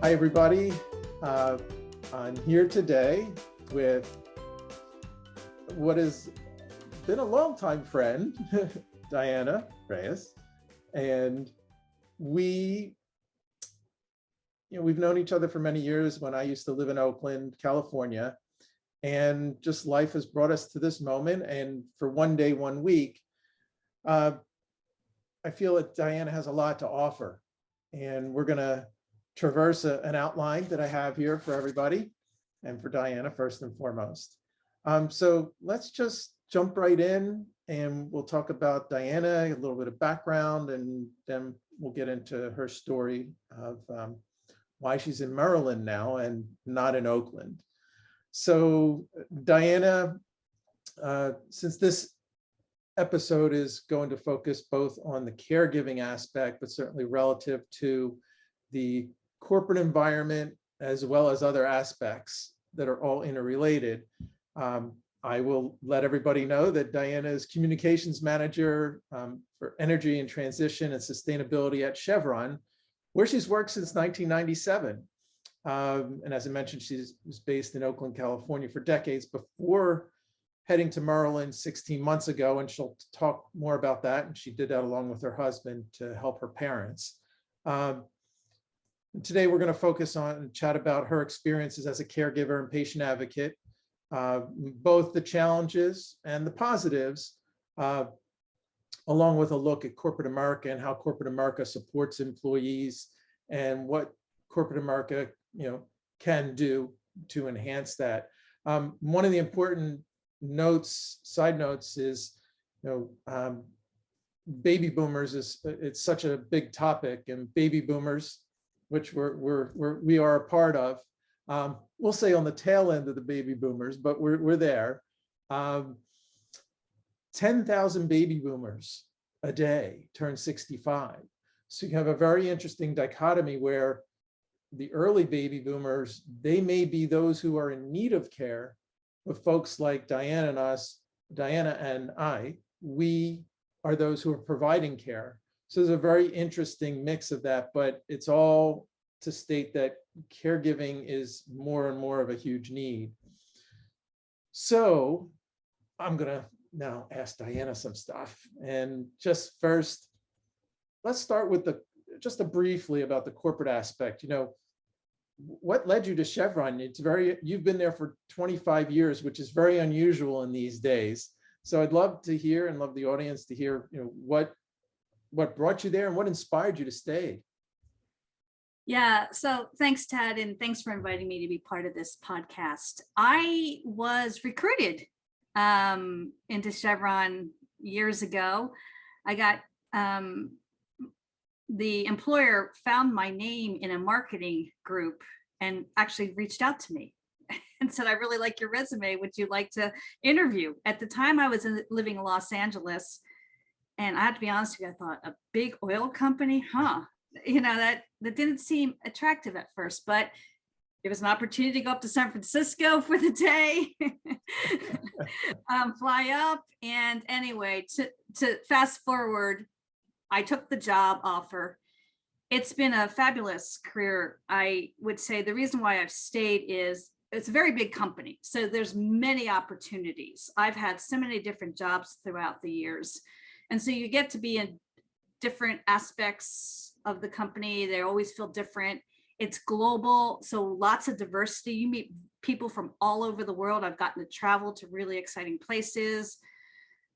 Hi, everybody. I'm here today with what has been a longtime friend, Diana Reyes, and we've known each other for many years when I used to live in Oakland, California, and just life has brought us to this moment. And for one day, 1 week, I feel that Diana has a lot to offer, and we're going to traverse an outline that I have here for everybody and for Diana first and foremost. So let's just jump right in and we'll talk about Diana, a little bit of background, and then we'll get into her story of why she's in Maryland now and not in Oakland. So Diana, since this episode is going to focus both on the caregiving aspect, but certainly relative to the corporate environment, as well as other aspects that are all interrelated. I will let everybody know that Diana is communications manager for energy and transition and sustainability at Chevron, where she's worked since 1997. And as I mentioned, she was based in Oakland, California for decades before heading to Maryland 16 months ago, and she'll talk more about that. And she did that along with her husband to help her parents. Today, we're going to focus on and chat about her experiences as a caregiver and patient advocate, both the challenges and the positives, along with a look at corporate America and how corporate America supports employees and what corporate America, can do to enhance that. One of the important side notes is, baby boomers it's such a big topic, and baby boomers, which we are a part of. We'll say on the tail end of the baby boomers, but we're there. 10,000 baby boomers a day turn 65. So you have a very interesting dichotomy where the early baby boomers, they may be those who are in need of care, but folks like Diana and I, we are those who are providing care. So there's a very interesting mix of that, but it's all to state that caregiving is more and more of a huge need. So I'm going to now ask Diana some stuff. And just first, let's start with just briefly about the corporate aspect. What led you to Chevron? You've been there for 25 years, which is very unusual in these days. So I'd love to hear, and love the audience to hear, what brought you there and what inspired you to stay? Yeah, so thanks, Ted, and thanks for inviting me to be part of this podcast. I was recruited into Chevron years ago. I got the employer found my name in a marketing group and actually reached out to me and said, "I really like your resume. Would you like to interview?" At the time, I was living in Los Angeles. And I have to be honest with you, I thought, a big oil company, that didn't seem attractive at first, but it was an opportunity to go up to San Francisco for the day, fly up. And anyway, to fast forward, I took the job offer. It's been a fabulous career. I would say the reason why I've stayed is it's a very big company. So there's many opportunities. I've had so many different jobs throughout the years. And so you get to be in different aspects of the company. They always feel different. It's global, so lots of diversity. You meet people from all over the world. I've gotten to travel to really exciting places.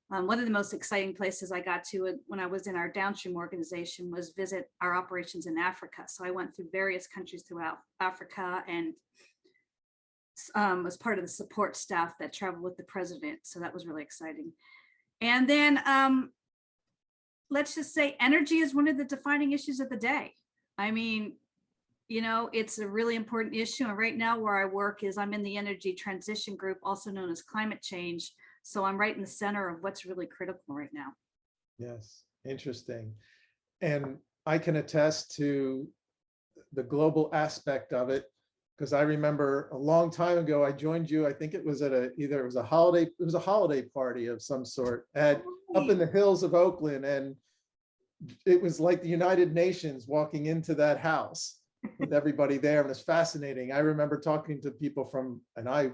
One of the most exciting places I got to when I was in our downstream organization was visit our operations in Africa. So I went through various countries throughout Africa and was part of the support staff that traveled with the president. So that was really exciting. And then let's just say energy is one of the defining issues of the day. I mean, it's a really important issue. And right now where I work is I'm in the energy transition group, also known as climate change. So I'm right in the center of what's really critical right now. Yes, interesting. And I can attest to the global aspect of it, because I remember a long time ago, I joined you. I think it was at it was a holiday party of some sort up in the hills of Oakland. And it was like the United Nations walking into that house. with everybody there, and it's fascinating. I remember talking to people from, and I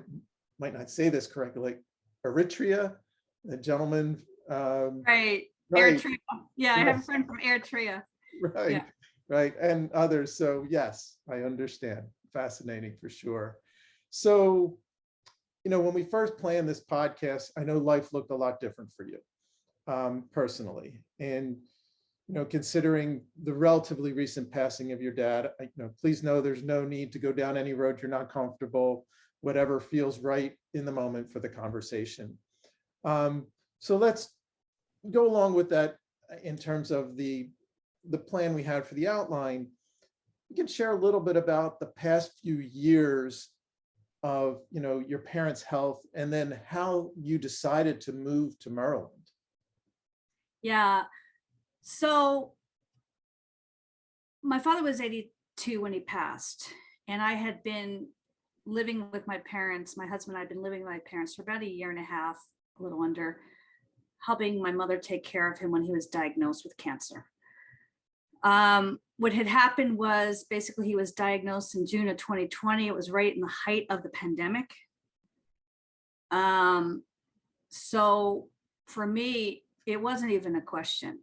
might not say this correctly, like Eritrea, a gentleman. Right. Right. Eritrea. Yeah, I have a Yes. friend from Eritrea. Right. Yeah. Right. And others. So yes, I understand. Fascinating for sure. So, when we first planned this podcast, I know life looked a lot different for you, personally. And, considering the relatively recent passing of your dad, please know there's no need to go down any road you're not comfortable, whatever feels right in the moment for the conversation. So let's go along with that in terms of the plan we had for the outline. You can share a little bit about the past few years of your parents' health, and then how you decided to move to Maryland. Yeah. So my father was 82 when he passed, and I had been living with my parents. My husband and I had been living with my parents for about a year and a half, a little under, helping my mother take care of him when he was diagnosed with cancer. What had happened was basically he was diagnosed in June of 2020. It was right in the height of the pandemic. So for me, it wasn't even a question.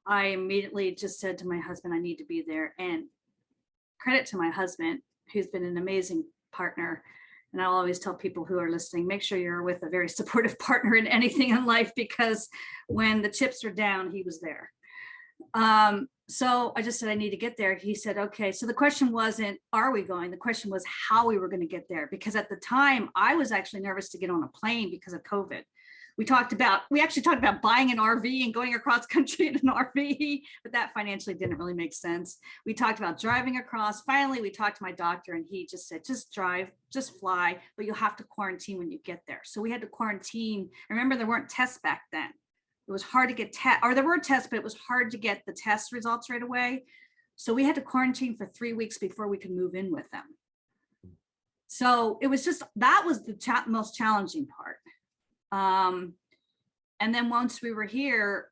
I immediately just said to my husband, I need to be there. And credit to my husband, who's been an amazing partner. And I'll always tell people who are listening, make sure you're with a very supportive partner in anything in life, because when the chips are down, he was there. So I just said, I need to get there. He said, okay. So the question wasn't, are we going? The question was how we were going to get there. Because at the time I was actually nervous to get on a plane because of COVID. We actually talked about buying an RV and going across country in an RV, but that financially didn't really make sense. We talked about driving across. Finally, we talked to my doctor and he just said, just drive, just fly, but you'll have to quarantine when you get there. So we had to quarantine. Remember, there weren't tests back then. It was hard to get or there were tests, but it was hard to get the test results right away. So we had to quarantine for 3 weeks before we could move in with them. So it was that was the most challenging part. And then once we were here,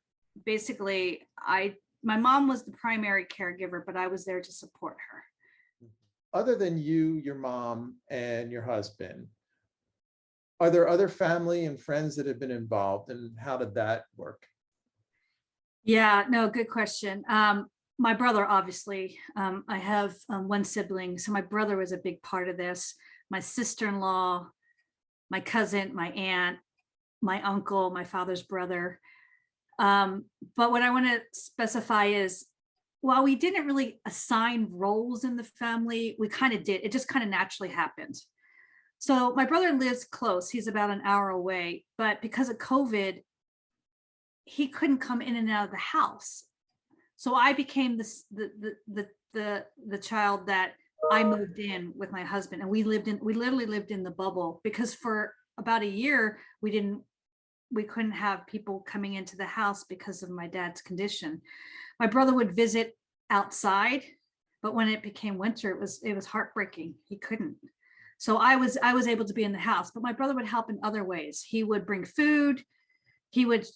basically my mom was the primary caregiver, but I was there to support her. Other than you, your mom, and your husband, are there other family and friends that have been involved, and how did that work? Yeah, no, good question. My brother, obviously, I have one sibling. So my brother was a big part of this. My sister-in-law, my cousin, my aunt, my uncle, my father's brother. But what I want to specify is, while we didn't really assign roles in the family, we kind of did. It just kind of naturally happened. So my brother lives close. He's about an hour away, but because of COVID, he couldn't come in and out of the house. So I became the child that I moved in with my husband, and we literally lived in the bubble, because for about a year we couldn't have people coming into the house because of my dad's condition. My brother would visit outside, but when it became winter, it was heartbreaking. He couldn't. So I was able to be in the house, but my brother would help in other ways. He would bring food. He would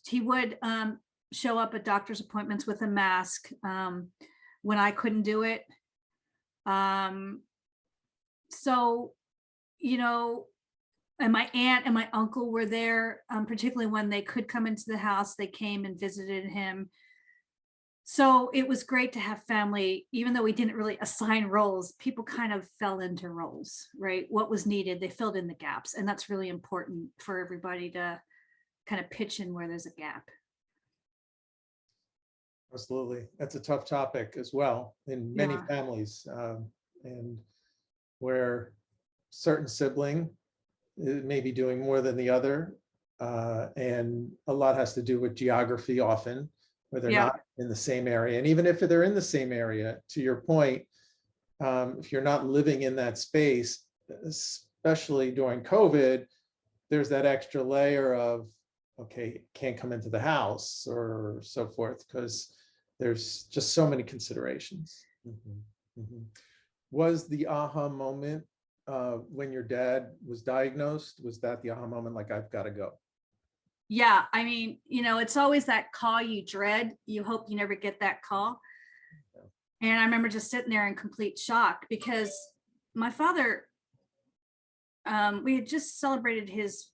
show up at doctor's appointments with a mask when I couldn't do it. So, and my aunt and my uncle were there, particularly when they could come into the house, they came and visited him. So it was great to have family, even though we didn't really assign roles. People kind of fell into roles, right? What was needed, they filled in the gaps. And that's really important for everybody to kind of pitch in where there's a gap. Absolutely. That's a tough topic as well in many families, and where certain sibling may be doing more than the other. And a lot has to do with geography often, where they're not in the same area. And even if they're in the same area, to your point, if you're not living in that space, especially during COVID, there's that extra layer of, okay, can't come into the house or so forth, because there's just so many considerations. Was the aha moment when your dad was diagnosed? Was that the aha moment, like, I've got to go? Yeah, I mean, it's always that call you dread. You hope you never get that call. And I remember just sitting there in complete shock because my father, we had just celebrated his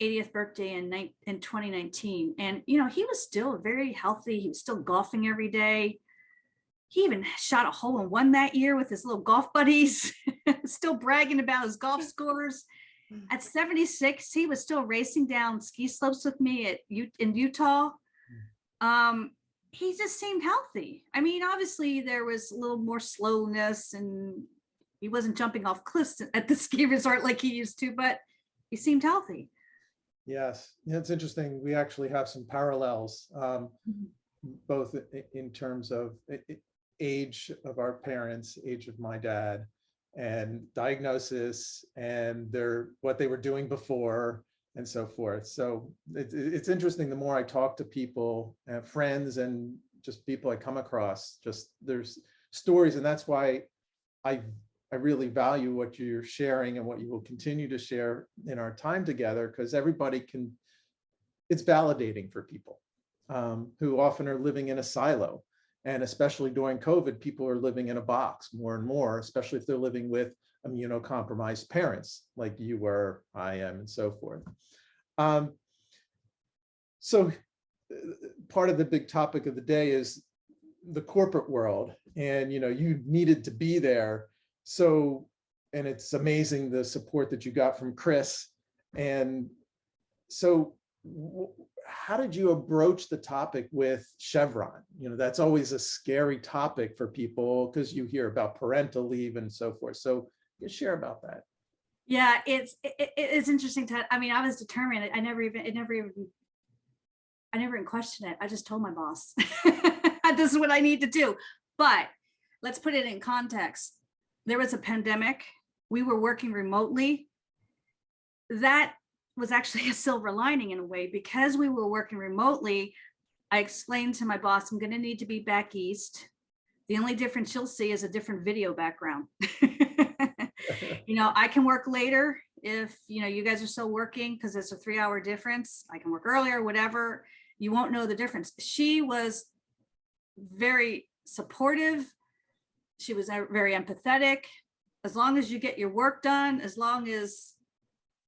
80th birthday in 2019. And, you know, he was still very healthy. He was still golfing every day. He even shot a hole in one that year with his little golf buddies, still bragging about his golf scores. At 76, he was still racing down ski slopes with me in Utah. He just seemed healthy. I mean, obviously there was a little more slowness and he wasn't jumping off cliffs at the ski resort like he used to, but he seemed healthy. Yes, yeah, it's interesting. We actually have some parallels, both in terms of age of our parents, age of my dad, and diagnosis, and what they were doing before, and so forth. So it's interesting. The more I talk to people, friends, and just people I come across, just there's stories, and that's why I really value what you're sharing and what you will continue to share in our time together, because everybody can, it's validating for people who often are living in a silo. And especially during COVID, people are living in a box more and more, especially if they're living with immunocompromised parents like you were, I am, and so forth. So part of the big topic of the day is the corporate world. And, you know, you needed to be there. So, and it's amazing the support that you got from Chris. And so how did you approach the topic with Chevron? You know, that's always a scary topic for people because you hear about parental leave and so forth. So you share about that. Yeah, it's interesting to, I mean, I was determined. I never even questioned it. I just told my boss, this is what I need to do. But let's put it in context. There was a pandemic. We were working remotely. That was actually a silver lining in a way, because we were working remotely. I explained to my boss, I'm going to need to be back east. The only difference you'll see is a different video background. You know, I can work later if, you know, you guys are still working because it's a 3-hour difference. I can work earlier, whatever. You won't know the difference. She was very supportive. She was very empathetic. As long as you get your work done, as long as,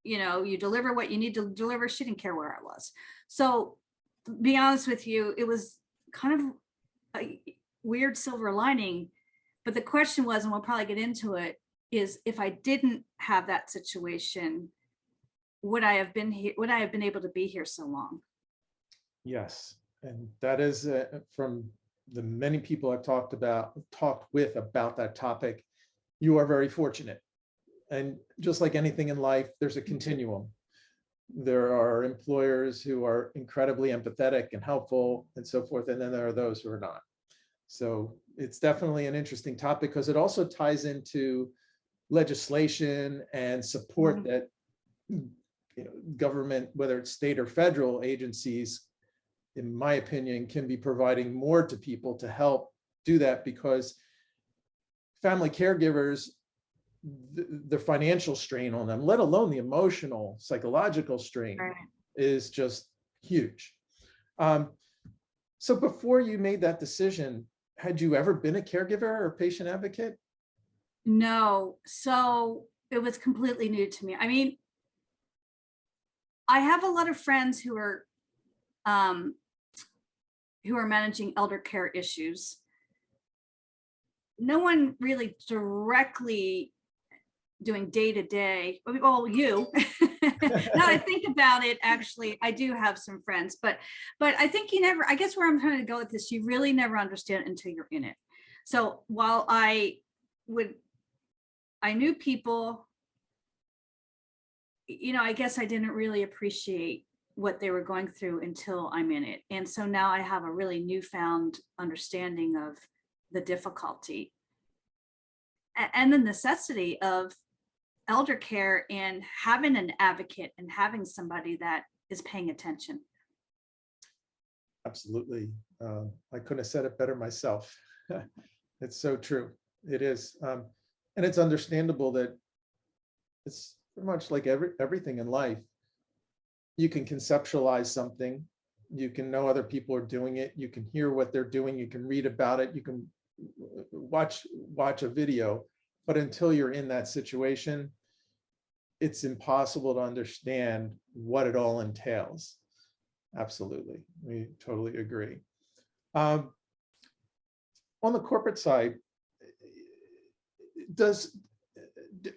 you know, you deliver what you need to deliver, she didn't care where I was. So to be honest with you, it was kind of a weird silver lining. But the question was, and we'll probably get into it, is if I didn't have that situation, would I have been here? Would I have been able to be here so long? Yes. And that is from the many people I've talked with about that topic, you are very fortunate. And just like anything in life, there's a continuum. There are employers who are incredibly empathetic and helpful and so forth. And then there are those who are not. So it's definitely an interesting topic because it also ties into legislation and support that, you know, government, whether it's state or federal agencies, in my opinion, can be providing more to people to help do that, because family caregivers, the financial strain on them, let alone the emotional, psychological strain, is just huge. So before you made that decision, had you ever been a caregiver or patient advocate? No. So it was completely new to me. I mean, I have a lot of friends who are managing elder care issues. No one really directly doing day-to-day. Well, you. Now I think about it, actually, I do have some friends, but I think you never, I guess where I'm trying to go with this, you really never understand it until you're in it. So while I knew people, you know, I guess I didn't really appreciate what they were going through until I'm in it. And so now I have a really newfound understanding of the difficulty and the necessity of elder care and having an advocate and having somebody that is paying attention. Absolutely. I couldn't have said it better myself. It's so true. It is. And it's understandable that it's pretty much like everything in life. You can conceptualize something, you can know other people are doing it, you can hear what they're doing, you can read about it, you can watch a video, but until you're in that situation, it's impossible to understand what it all entails. Absolutely, we totally agree. On the corporate side,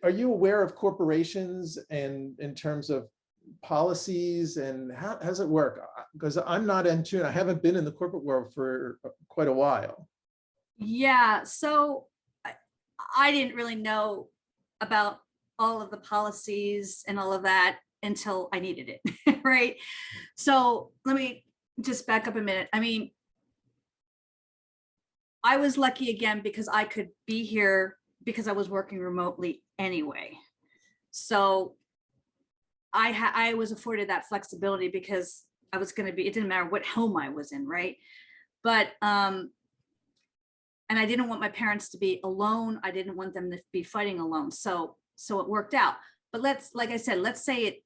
are you aware of corporations and in terms of policies, and how does it work? Because I'm not in tune. I haven't been in the corporate world for quite a while. Yeah, so I didn't really know about all of the policies and all of that until I needed it, right? So let me just back up a minute. I mean, I was lucky again because I could be here because I was working remotely anyway. So I was afforded that flexibility because I was going to be, it didn't matter what home I was in, right? But and I didn't want my parents to be alone. I didn't want them to be fighting alone. So it worked out. But like I said, let's say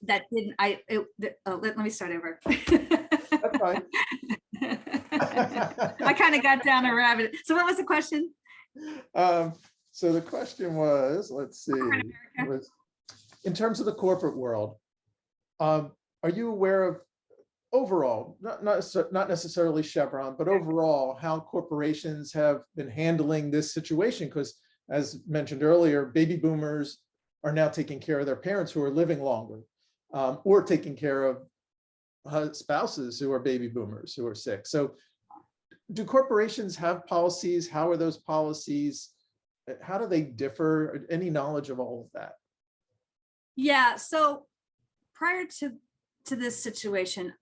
let me start over. That's fine. I kind of got down a rabbit. So what was the question? So the question was, let's see, was, in terms of the corporate world, are you aware of overall, not necessarily Chevron, but overall how corporations have been handling this situation? Because as mentioned earlier, baby boomers are now taking care of their parents who are living longer, or taking care of spouses who are baby boomers who are sick. So do corporations have policies? How are those policies? How do they differ? Any knowledge of all of that? Yeah, so prior to this situation,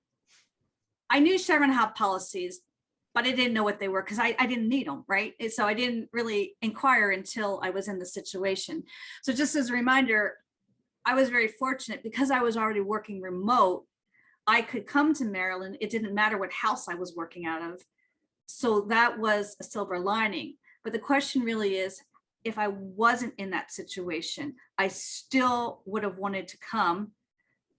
I knew Chevron had policies, but I didn't know what they were because I didn't need them, right? And so I didn't really inquire until I was in the situation. So just as a reminder, I was very fortunate because I was already working remote. I could come to Maryland. It didn't matter what house I was working out of. So that was a silver lining. But the question really is, if I wasn't in that situation, I still would have wanted to come.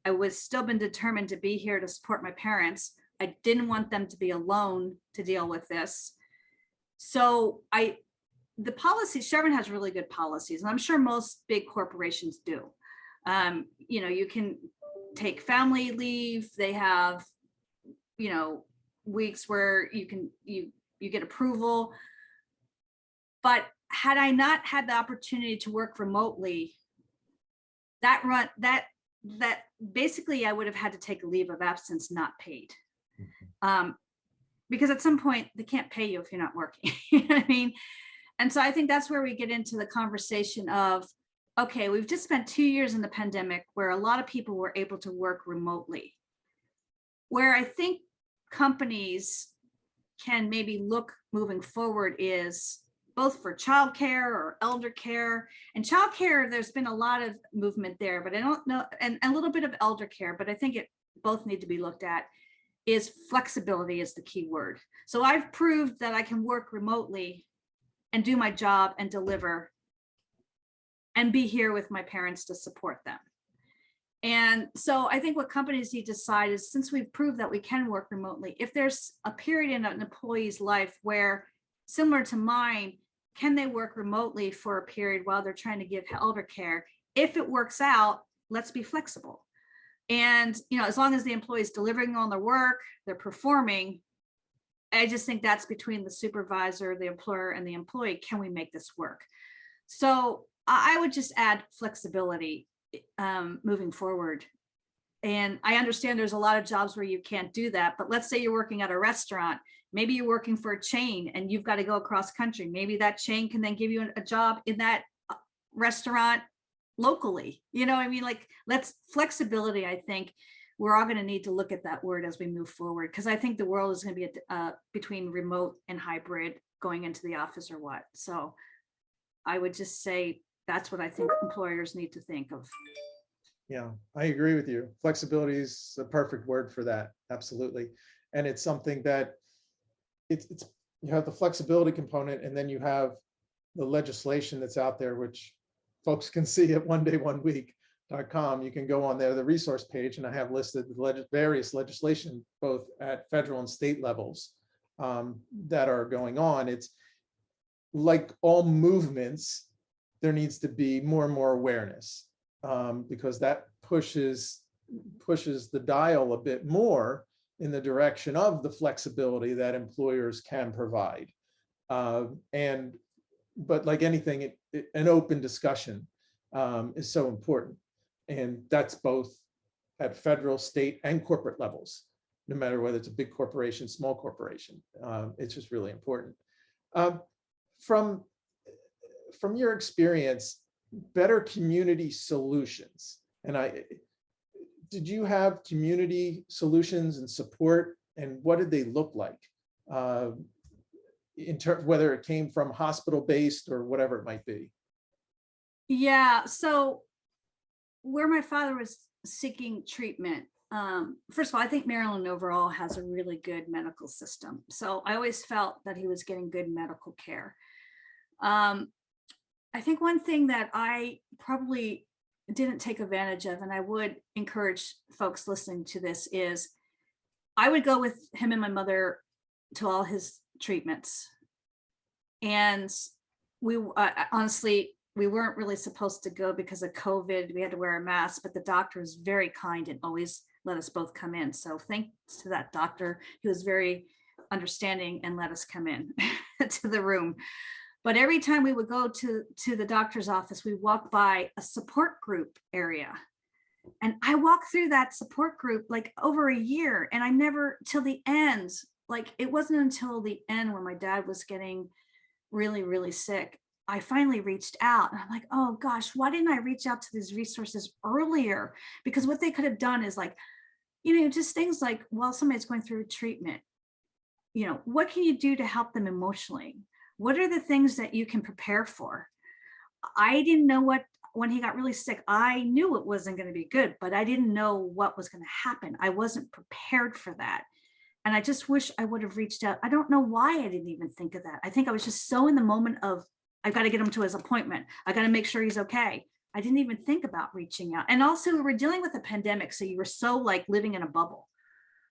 I would still been determined to be here to support my parents. I didn't want them to be alone to deal with this. So the policies, Chevron has really good policies, and I'm sure most big corporations do. You can take family leave. They have, weeks where you get approval. But had I not had the opportunity to work remotely, that basically I would have had to take a leave of absence not paid. Because at some point they can't pay you if you're not working. You know what I mean? And so I think that's where we get into the conversation of, okay, we've just spent 2 years in the pandemic where a lot of people were able to work remotely. Where I think companies can maybe look moving forward is both for childcare or elder care. And childcare, there's been a lot of movement there, but I don't know, and a little bit of elder care, but I think it both need to be looked at, is flexibility is the key word. So I've proved that I can work remotely and do my job and deliver and be here with my parents to support them. And so I think what companies need to decide is, since we've proved that we can work remotely, if there's a period in an employee's life where, similar to mine, can they work remotely for a period while they're trying to give elder care? If it works out, let's be flexible. And, as long as the employee is delivering on their work, they're performing, I just think that's between the supervisor, the employer, and the employee. Can we make this work? So I would just add flexibility moving forward. And I understand there's a lot of jobs where you can't do that, but let's say you're working at a restaurant, maybe you're working for a chain and you've got to go across country. Maybe that chain can then give you a job in that restaurant locally. Let's flexibility. I think we're all going to need to look at that word as we move forward, because I think the world is going to be between remote and hybrid, going into the office or what. So I would just say that's what I think employers need to think of. Yeah, I agree with you. Flexibility is a perfect word for that. Absolutely. And it's something that it's you have the flexibility component, and then you have the legislation that's out there, which folks can see at onedayOneweek.com. You can go on there, the resource page, and I have listed the various legislation, both at federal and state levels, that are going on. It's like all movements, there needs to be more and more awareness, because that pushes the dial a bit more in the direction of the flexibility that employers can provide. But like anything, an open discussion is so important. And that's both at federal, state, and corporate levels, no matter whether it's a big corporation, small corporation. It's just really important. From your experience, better community solutions, and did you have community solutions and support, and what did they look like? In terms, whether it came from hospital-based or whatever it might be. Yeah, so where my father was seeking treatment, first of all, I think Maryland overall has a really good medical system. So I always felt that he was getting good medical care. I think one thing that I probably didn't take advantage of, and I would encourage folks listening to this, is I would go with him and my mother to all his treatments. And we honestly, we weren't really supposed to go because of COVID. We had to wear a mask, but the doctor was very kind and always let us both come in. So thanks to that doctor, he was very understanding and let us come in to the room. But every time we would go to the doctor's office, we walked by a support group area. And I walked through that support group like over a year, and I never, till the end, like it wasn't until the end when my dad was getting really, really sick, I finally reached out, and I'm like, oh gosh, why didn't I reach out to these resources earlier? Because what they could have done is like, just things like, while somebody's going through treatment, what can you do to help them emotionally? What are the things that you can prepare for? I didn't know when he got really sick, I knew it wasn't going to be good, but I didn't know what was going to happen. I wasn't prepared for that. And I just wish I would have reached out. I don't know why I didn't even think of that. I think I was just so in the moment of, I've got to get him to his appointment. I got to make sure he's okay. I didn't even think about reaching out. And also we were dealing with a pandemic. So you were so like living in a bubble.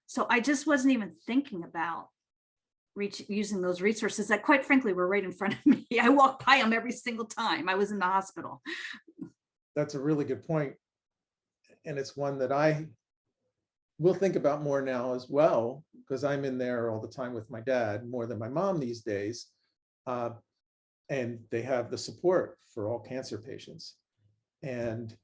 So I just wasn't even thinking about using those resources that quite frankly were right in front of me. I walked by them every single time I was in the hospital. That's a really good point. And it's one that I will think about more now as well, because I'm in there all the time with my dad, more than my mom these days. And they have the support for all cancer patients, and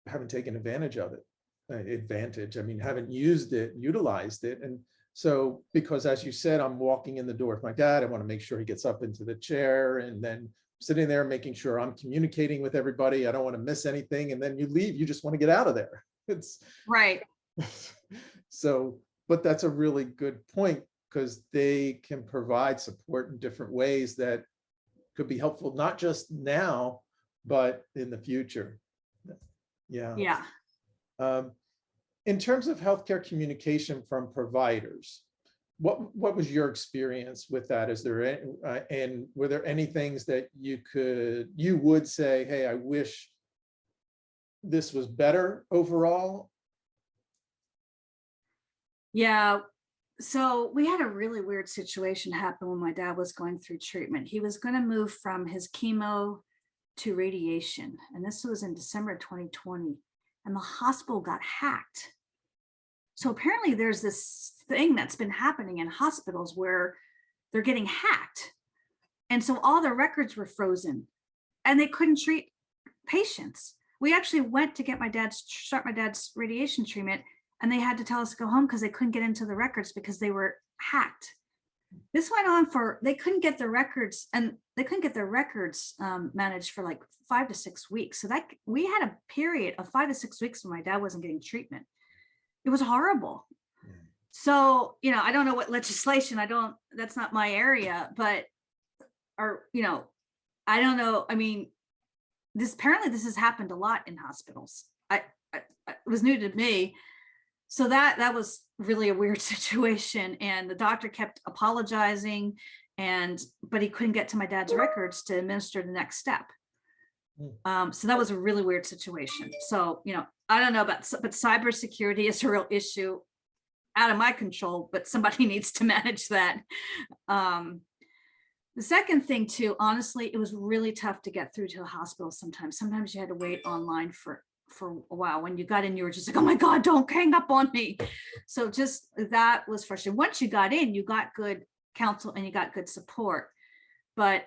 haven't taken advantage of it. Haven't utilized it. And so, because as you said, I'm walking in the door with my dad, I want to make sure he gets up into the chair, and then sitting there making sure I'm communicating with everybody. I don't want to miss anything. And then you leave, you just want to get out of there. It's right. So, but that's a really good point, because they can provide support in different ways that could be helpful, not just now, but in the future. Yeah. Yeah. In terms of healthcare communication from providers, what was your experience with that? Is there any, and were there any things that you would say, hey, I wish this was better overall? Yeah. So we had a really weird situation happen when my dad was going through treatment. He was going to move from his chemo to radiation. And this was in December 2020. And the hospital got hacked. So apparently there's this thing that's been happening in hospitals where they're getting hacked. And so all their records were frozen and they couldn't treat patients. We actually went to get start my dad's radiation treatment, and they had to tell us to go home because they couldn't get into the records because they were hacked. This went on they couldn't get their records, and they couldn't get their records managed for like 5 to 6 weeks. So that we had a period of 5 to 6 weeks when my dad wasn't getting treatment. It was horrible. So, I don't know what legislation, that's not my area, but, I don't know. I mean, this has happened a lot in hospitals. It was new to me. So that was really a weird situation. And the doctor kept apologizing, but he couldn't get to my dad's records to administer the next step. So that was a really weird situation. So, I don't know but cybersecurity is a real issue. out of my control, but somebody needs to manage that. The second thing too, honestly, it was really tough to get through to the hospital sometimes. Sometimes you had to wait online for a while. When you got in, you were just like, oh my God, don't hang up on me. So just that was frustrating. Once you got in, you got good counsel and you got good support. But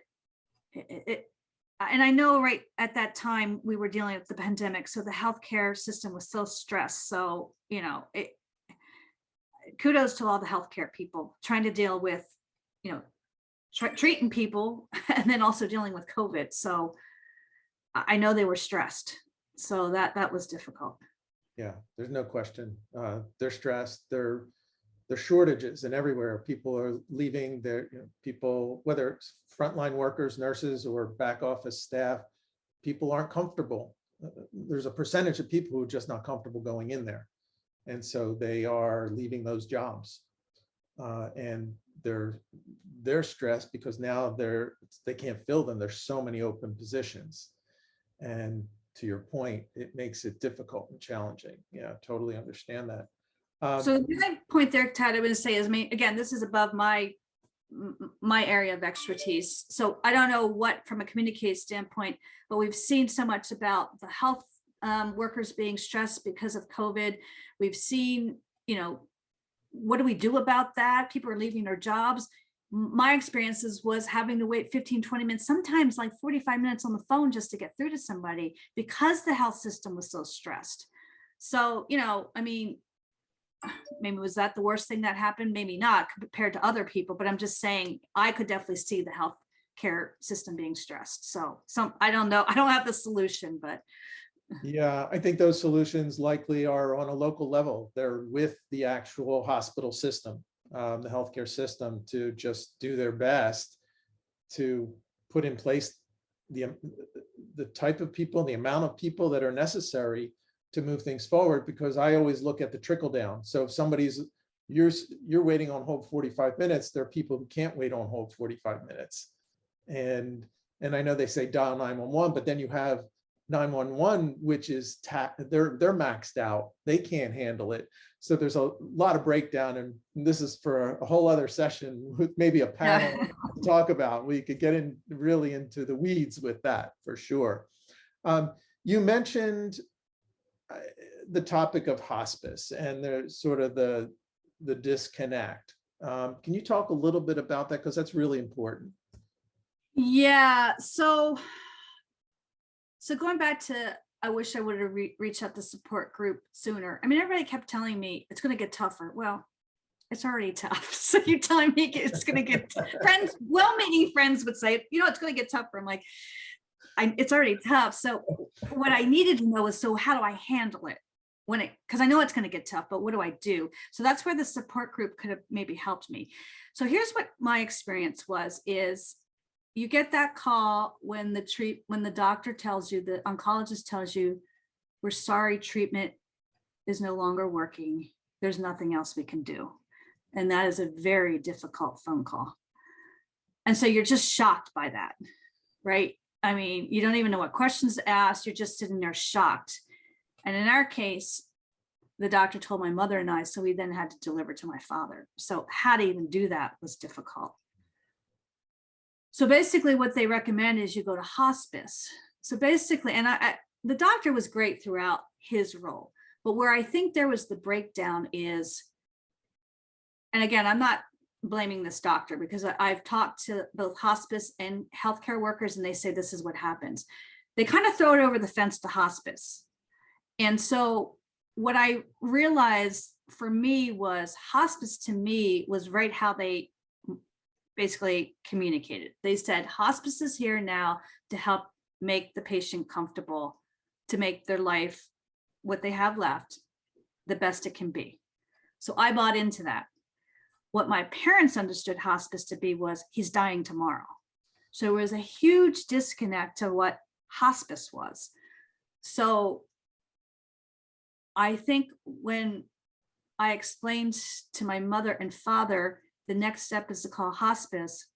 and I know right at that time we were dealing with the pandemic, so the healthcare system was so stressed. So, you know, kudos to all the healthcare people trying to deal with, you know, treating people and then also dealing with COVID. So I know they were stressed. So that was difficult. Yeah, there's no question. They're stressed. There's shortages and everywhere. People are leaving. People, whether it's frontline workers, nurses, or back office staff, people aren't comfortable. There's a percentage of people who are just not comfortable going in there. And so they are leaving those jobs. And they're stressed because now they can't fill them. There's so many open positions. And to your point, it makes it difficult and challenging. Yeah, totally understand that. So the other point there, Tad, I would say is, again, this is above my area of expertise. So I don't know what, from a communicative standpoint, but we've seen so much about the health workers being stressed because of COVID. We've seen, you know, what do we do about that? People are leaving their jobs. My experiences was having to wait 15, 20 minutes, sometimes like 45 minutes on the phone just to get through to somebody because the health system was so stressed. So, you know, I mean, maybe was that the worst thing that happened? Maybe not compared to other people, but I'm just saying I could definitely see the health care system being stressed. So I don't know. I don't have the solution, but. Yeah, I think those solutions likely are on a local level. They're with the actual hospital system, the healthcare system, to just do their best to put in place the type of people, the amount of people that are necessary to move things forward. Because I always look at the trickle down. So if you're waiting on hold 45 minutes, there are people who can't wait on hold 45 minutes. And I know they say dial 911, but then you have 911, which is they're maxed out. They can't handle it. So there's a lot of breakdown, and this is for a whole other session with maybe a panel to talk about. We could get really into the weeds with that for sure. You mentioned the topic of hospice and the sort of the disconnect. Can you talk a little bit about that? Because that's really important. Yeah. So going back to, I wish I would have reached out to the support group sooner. I mean, everybody kept telling me it's going to get tougher. Well, it's already tough. So you're telling me it's going to get friends, well-meaning friends would say, you know, it's going to get tougher. I'm like, it's already tough. So what I needed to know is, so how do I handle it because I know it's going to get tough, but what do I do? So that's where the support group could have maybe helped me. So here's what my experience is you get that call when the doctor tells you, the oncologist tells you, we're sorry, treatment is no longer working. There's nothing else we can do. And that is a very difficult phone call. And so you're just shocked by that, right? I mean, you don't even know what questions to ask. You're just sitting there shocked. And in our case, the doctor told my mother and I, so we then had to deliver to my father. So how to even do that was difficult. So basically what they recommend is you go to hospice. So basically, and the doctor was great throughout his role, but where I think there was the breakdown is, and again, I'm not blaming this doctor because I've talked to both hospice and healthcare workers and they say this is what happens. They kind of throw it over the fence to hospice. And so what I realized for me was hospice to me was right how they basically communicated. They said, hospice is here now to help make the patient comfortable, to make their life, what they have left, the best it can be. So I bought into that. What my parents understood hospice to be was he's dying tomorrow. So there was a huge disconnect to what hospice was. So I think when I explained to my mother and father, the next step is to call hospice,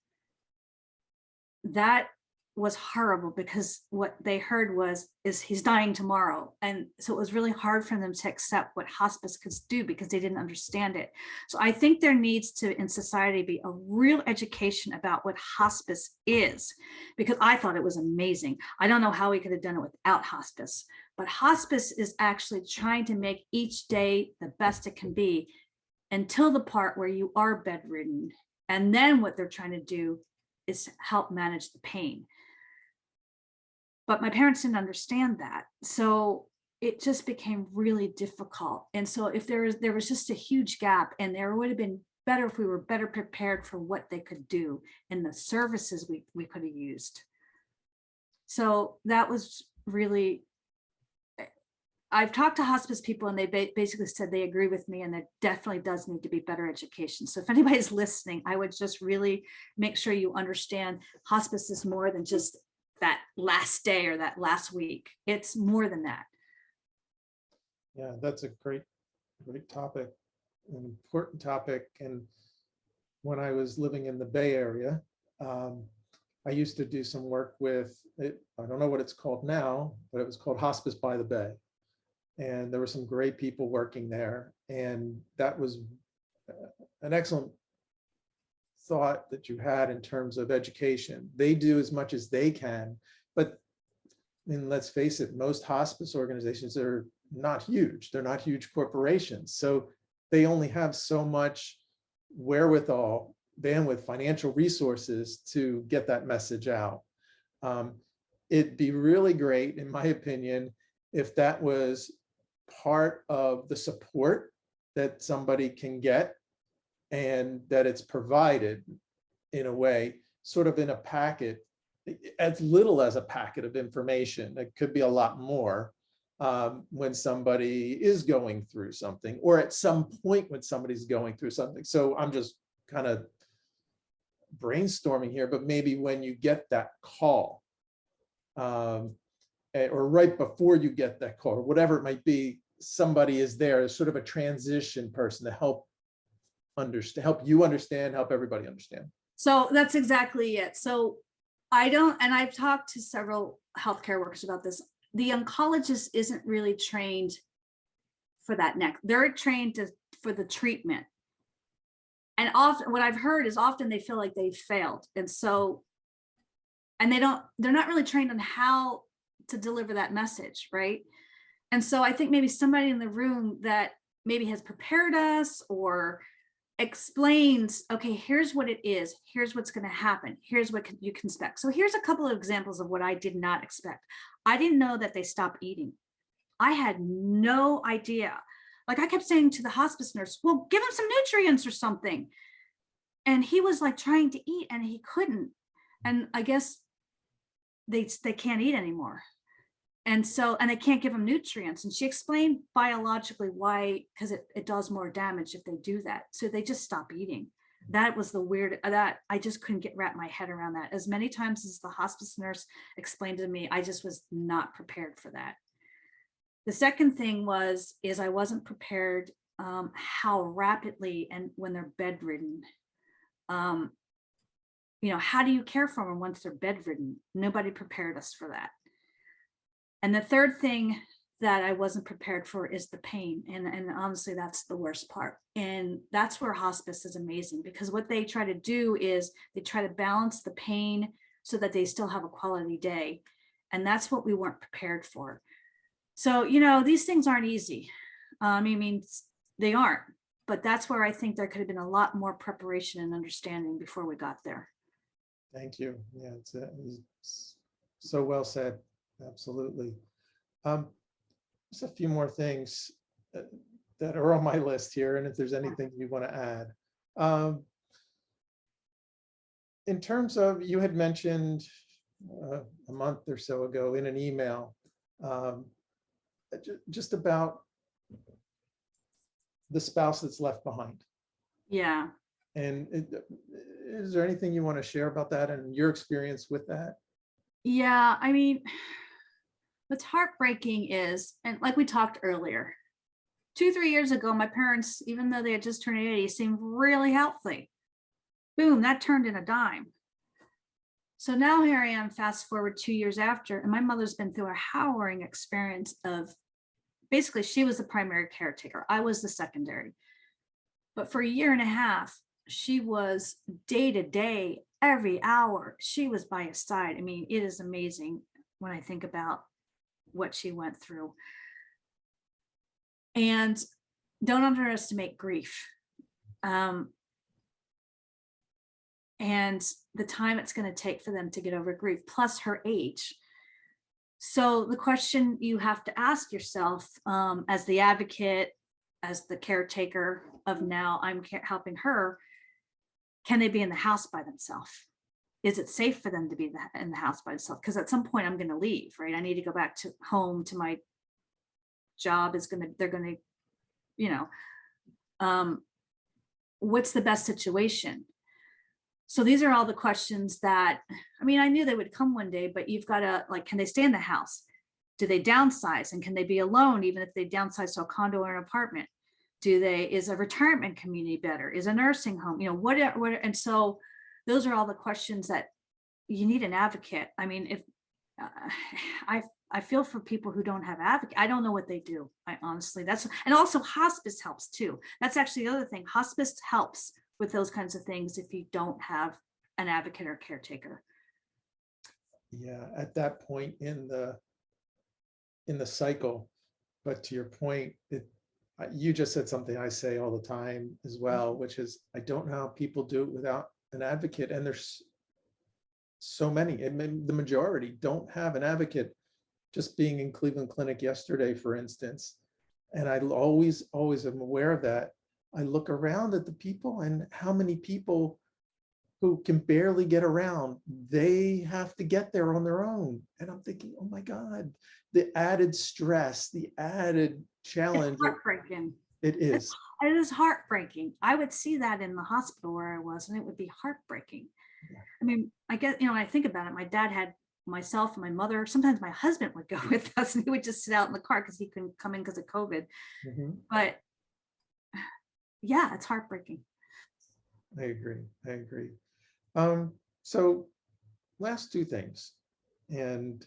that was horrible because what they heard is he's dying tomorrow. And so it was really hard for them to accept what hospice could do because they didn't understand it. So I think there needs to, in society, be a real education about what hospice is, because I thought it was amazing. I don't know how we could have done it without hospice, but hospice is actually trying to make each day the best it can be until the part where you are bedridden. And then what they're trying to do is help manage the pain. But my parents didn't understand that. So it just became really difficult. And so if there was just a huge gap, and there would have been better if we were better prepared for what they could do and the services we could have used. So that was really, I've talked to hospice people and they basically said they agree with me, and there definitely does need to be better education. So if anybody's listening, I would just really make sure you understand hospice is more than just that last day or that last week. It's more than that. Yeah, that's a great topic, an important topic. And when I was living in the Bay Area, I used to do some work with it. I don't know what it's called now, but it was called Hospice by the Bay. And there were some great people working there. And that was an excellent thought that you had in terms of education. They do as much as they can, but I mean, let's face it, most hospice organizations are not huge. They're not huge corporations. So they only have so much wherewithal, bandwidth, financial resources to get that message out. It'd be really great, in my opinion, if that was part of the support that somebody can get, and that it's provided in a way, sort of in a packet, as little as a packet of information. It could be a lot more when somebody is going through something, or at some point when somebody's going through something. So I'm just kind of brainstorming here, but maybe when you get that call, or right before you get that call, or whatever it might be, somebody is there as sort of a transition person to help you understand, help everybody understand. So that's exactly it. So and I've talked to several healthcare workers about this. The oncologist isn't really trained for that next. They're trained for the treatment. And often what I've heard is often they feel like they've failed. And so, and they're not really trained on how to deliver that message, right? And so I think maybe somebody in the room that maybe has prepared us or explains, okay, here's what it is, here's what's going to happen, here's what you can expect. So here's a couple of examples of what I did not expect. I didn't know that they stopped eating. I had no idea. Like, I kept saying to the hospice nurse, well, give him some nutrients or something. And he was like trying to eat and he couldn't. And I guess they can't eat anymore. And so, and they can't give them nutrients. And she explained biologically why, because it does more damage if they do that. So they just stop eating. That was the weird, that I just couldn't wrap my head around that. As many times as the hospice nurse explained to me, I just was not prepared for that. The second thing is I wasn't prepared how rapidly, and when they're bedridden, how do you care for them once they're bedridden? Nobody prepared us for that. And the third thing that I wasn't prepared for is the pain. And honestly, that's the worst part. And that's where hospice is amazing, because what they try to do is they try to balance the pain so that they still have a quality day. And that's what we weren't prepared for. So, these things aren't easy. I mean, they aren't, but that's where I think there could have been a lot more preparation and understanding before we got there. Thank you. Yeah, it's so well said. Absolutely. Just a few more things that are on my list here, and if there's anything you want to add. In terms of, you had mentioned a month or so ago in an email, just about the spouse that's left behind. Yeah. And is there anything you want to share about that and your experience with that? Yeah, I mean, what's heartbreaking is, and like we talked earlier, 2-3 years ago, my parents, even though they had just turned 80, seemed really healthy. Boom, that turned in a dime. So now here I am, fast forward 2 years after, and my mother's been through a harrowing experience of, basically she was the primary caretaker. I was the secondary. But for a year and a half, she was day to day, every hour, she was by his side. I mean, it is amazing when I think about what she went through. And don't underestimate grief. And the time it's going to take for them to get over grief, plus her age. So the question you have to ask yourself, as the advocate, as the caretaker of now, I'm helping her, can they be in the house by themselves? Is it safe for them to be in the house by themselves? Because at some point I'm going to leave, right? I need to go back to home, to my job they're going to, you know, what's the best situation? So these are all the questions that, I mean, I knew they would come one day, but you've got to, like, can they stay in the house? Do they downsize? And can they be alone, even if they downsize to a condo or an apartment? Is a retirement community better? Is a nursing home, you know, what, and so those are all the questions that you need an advocate. I mean, if I feel for people who don't have advocate. I don't know what they do. I honestly, and also hospice helps too. That's actually the other thing. Hospice helps with those kinds of things if you don't have an advocate or caretaker. Yeah, at that point in the cycle. But to your point, you just said something I say all the time as well, which is, I don't know how people do it without an advocate. And there's so many, the majority don't have an advocate. Just being in Cleveland Clinic yesterday, for instance, and I always am aware of that. I look around at the people and how many people who can barely get around, they have to get there on their own. And I'm thinking, oh my God, the added stress, the added challenge. It's heartbreaking. It is. It is heartbreaking. I would see that in the hospital where I was, and it would be heartbreaking. Yeah. I mean, I guess, you know, when I think about it, my dad had myself and my mother. Sometimes my husband would go with us, and he would just sit out in the car because he couldn't come in because of COVID. Mm-hmm. But yeah, it's heartbreaking. I agree. So last two things, and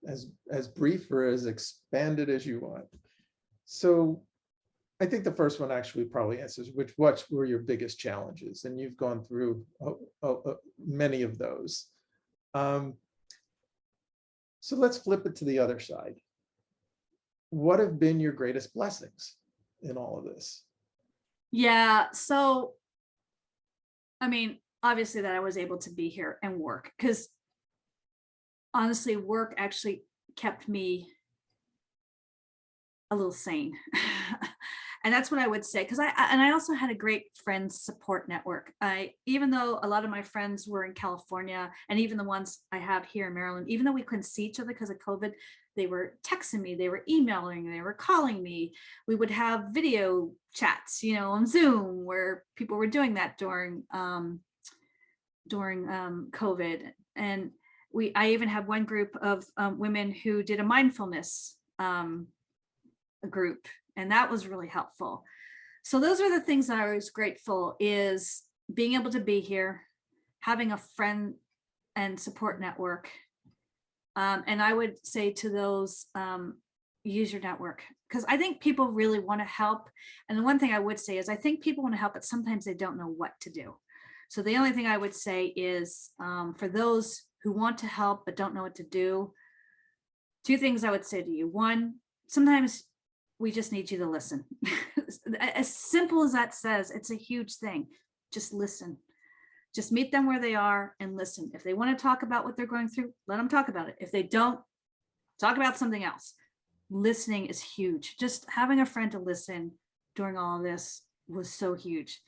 as brief or as expanded as you want. So I think the first one actually probably answers what were your biggest challenges, and you've gone through many of those. So let's flip it to the other side. What have been your greatest blessings in all of this? Yeah, so I mean, obviously that I was able to be here and work, because honestly, work actually kept me a little sane. And that's what I would say, because I also had a great friends support network. Even though a lot of my friends were in California, and even the ones I have here in Maryland, even though we couldn't see each other because of COVID, they were texting me, they were emailing, they were calling me. We would have video chats, you know, on Zoom, where people were doing that during COVID. And I even had one group of women who did a mindfulness group, and that was really helpful. So those are the things that I was grateful, is being able to be here, having a friend and support network. And I would say to those, use your network, because I think people really want to help. And the one thing I would say is, I think people want to help, but sometimes they don't know what to do. So the only thing I would say is, for those who want to help but don't know what to do, two things I would say to you. One, sometimes we just need you to listen. As simple as that says, it's a huge thing. Just listen. Just meet them where they are and listen. If they want to talk about what they're going through, let them talk about it. If they don't, talk about something else. Listening is huge. Just having a friend to listen during all of this was so huge.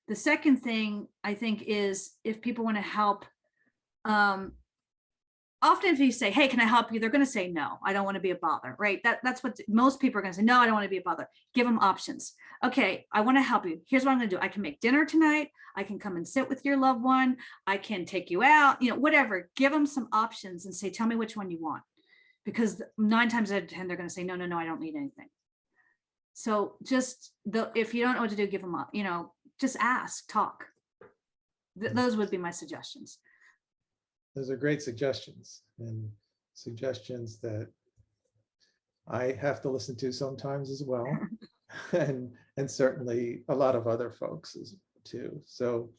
The second thing I think is, if people want to help, often if you say, hey, can I help you? They're going to say, no, I don't want to be a bother, right? That's what most people are going to say. No, I don't want to be a bother. Give them options. Okay, I want to help you. Here's what I'm going to do. I can make dinner tonight. I can come and sit with your loved one. I can take you out, you know, whatever. Give them some options and say, tell me which one you want. Because 9 times out of 10, they're going to say, no, I don't need anything. So just if you don't know what to do, give them up, you know, just ask, talk. Those would be my suggestions. those are great suggestions, and suggestions that I have to listen to sometimes as well. And certainly a lot of other folks as too. So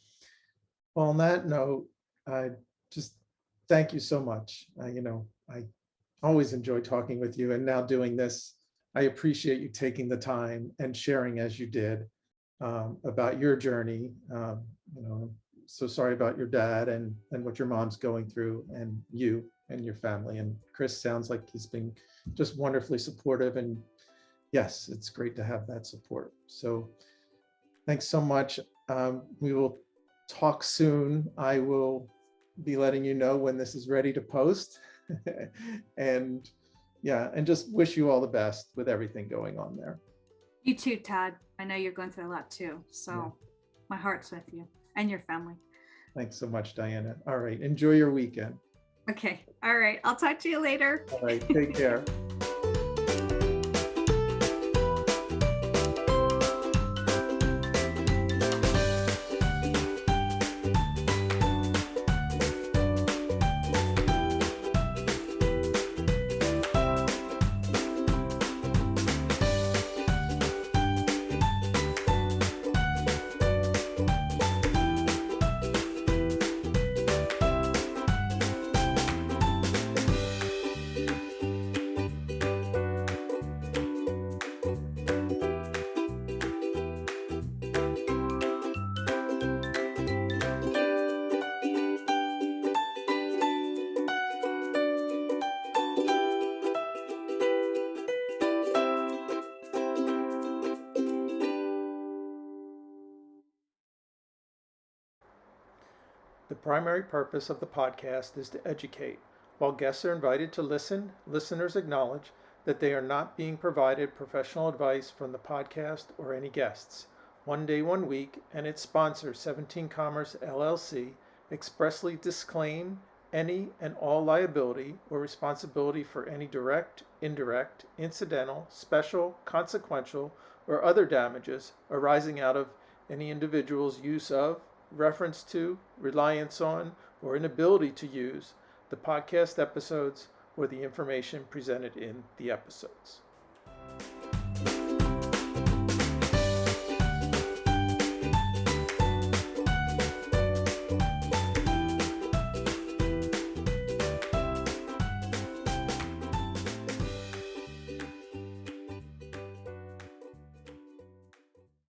on that note, I just thank you so much. I always enjoy talking with you, and now doing this, I appreciate you taking the time and sharing as you did about your journey. So sorry about your dad and what your mom's going through, and you and your family. And Chris sounds like he's been just wonderfully supportive. And yes, it's great to have that support. So thanks so much. We will talk soon. I will be letting you know when this is ready to post. And yeah, and just wish you all the best with everything going on there. You too, Todd. I know you're going through a lot too. So Yeah. my heart's with you and your family. Thanks so much, Diana. All right, enjoy your weekend. Okay. All right. I'll talk to you later. All right, take care. The primary purpose of the podcast is to educate. While guests are invited to listen, listeners acknowledge that they are not being provided professional advice from the podcast or any guests. One Day, One Week and its sponsor, 17 Commerce LLC, expressly disclaim any and all liability or responsibility for any direct, indirect, incidental, special, consequential, or other damages arising out of any individual's use of, reference to, reliance on, or inability to use the podcast episodes or the information presented in the episodes.